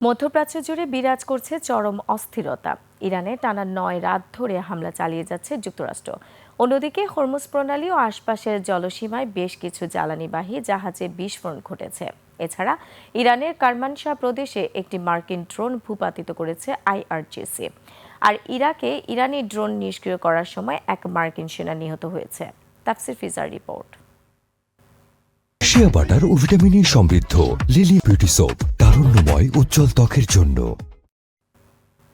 মধ্যপ্রাচ্য জুড়ে বিরাজ করছে চরম অস্থিরতা। ইরানে টানা ৯ রাত ধরে হামলা চালিয়ে যাচ্ছে যুক্তরাষ্ট্র। অন্যদিকে হরমুজ প্রণালী ও আশপাশের জলসীমায় বেশ কিছু জ্বালানিবাহী জাহাজে বিস্ফোরণ ঘটেছে। এছাড়া ইরানের কারমানশাহ প্রদেশে একটি মার্কিন ড্রোন ভূপাতিত করেছে আইআরজিসি। আর ইরাকে ইরানি ড্রোন নিষ্ক্রিয় করার সময় এক মার্কিন সেনা নিহত হয়েছে। তাফসির ফিজার রিপোর্ট। শিয়া বাটার ও ভিটামিন ই সমৃদ্ধ লিলি বিউটি সোপ, তারুণ্যময় উজ্জ্বল ত্বকের জন্য।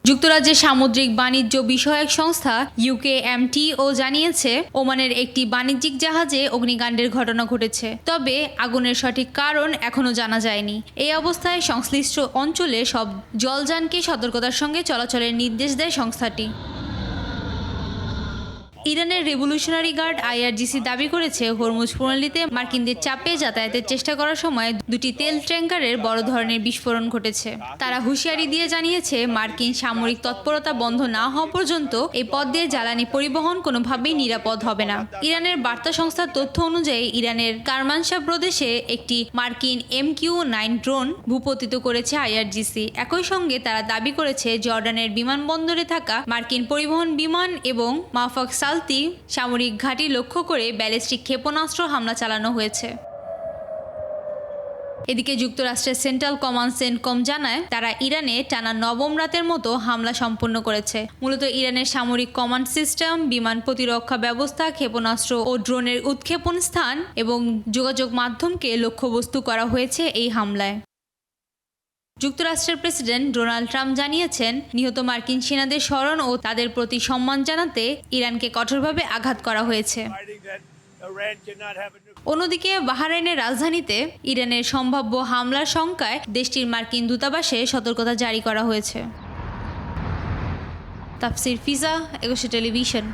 যুক্তরাজ্যের সামুদ্রিক বাণিজ্য বিষয়ক সংস্থা ইউকেএমটিও জানিয়েছে, ওমানের একটি বাণিজ্যিক জাহাজে অগ্নিকাণ্ডের ঘটনা ঘটেছে। তবে আগুনের সঠিক কারণ এখনও জানা যায়নি। এই অবস্থায় সংশ্লিষ্ট অঞ্চলে সব জলযানকে সতর্কতার সঙ্গে চলাচলের নির্দেশ দেয় সংস্থাটি। ইরানের রেভলিউশনারি গার্ড আইআরজিসি দাবি করেছে, হরমুজ প্রণালীতে মার্কিনদের চাপে যাতায়াতের চেষ্টা করার সময় দুটি তেল ট্যাঙ্কারের বড় ধরনের বিস্ফোরণ ঘটেছে। তারা হুঁশিয়ারি দিয়ে জানিয়েছে, মার্কিন সামরিক তৎপরতা বন্ধ না হওয়া পর্যন্ত এই পথ দিয়ে জ্বালানি পরিবহন কোনোভাবেই নিরাপদ হবে না। ইরানের বার্তা সংস্থার তথ্য অনুযায়ী ইরানের কারমানশাহ প্রদেশে একটি মার্কিন MQ-9 ড্রোন ভূপতিত করেছে আইআরজিসি। একই সঙ্গে তারা দাবি করেছে, জর্ডানের বিমানবন্দরে থাকা মার্কিন পরিবহন বিমান এবং মাফাক সামরিক ঘাঁটি লক্ষ্য করে ব্যালিস্টিক ক্ষেপণাস্ত্র হামলা চালানো হয়েছে। এদিকে যুক্তরাষ্ট্রের সেন্ট্রাল কমান্ড সেন্টকম জানায়, তারা ইরানে টানা 9ম রাতের মতো হামলা সম্পন্ন করেছে। মূলত ইরানের সামরিক কমান্ড সিস্টেম, বিমান প্রতিরক্ষা ব্যবস্থা, ক্ষেপণাস্ত্র ও ড্রোনের উৎক্ষেপণ স্থান এবং যোগাযোগ মাধ্যমকে লক্ষ্যবস্তু করা হয়েছে এই হামলায়। যুক্তরাষ্ট্রের প্রেসিডেন্ট ডোনাল্ড ট্রাম্প জানিয়েছেন, নিহত মার্কিন সেনাদের স্মরণ ও তাদের প্রতি সম্মান জানাতে ইরানকে কঠোরভাবে আঘাত করা হয়েছে। অন্যদিকে বাহরাইনের রাজধানীতে ইরানের সম্ভাব্য হামলার শঙ্কায় দেশটির মার্কিন দূতাবাসে সতর্কতা জারি করা হয়েছে। তাফসির ফিজা, একুশে টেলিভিশন।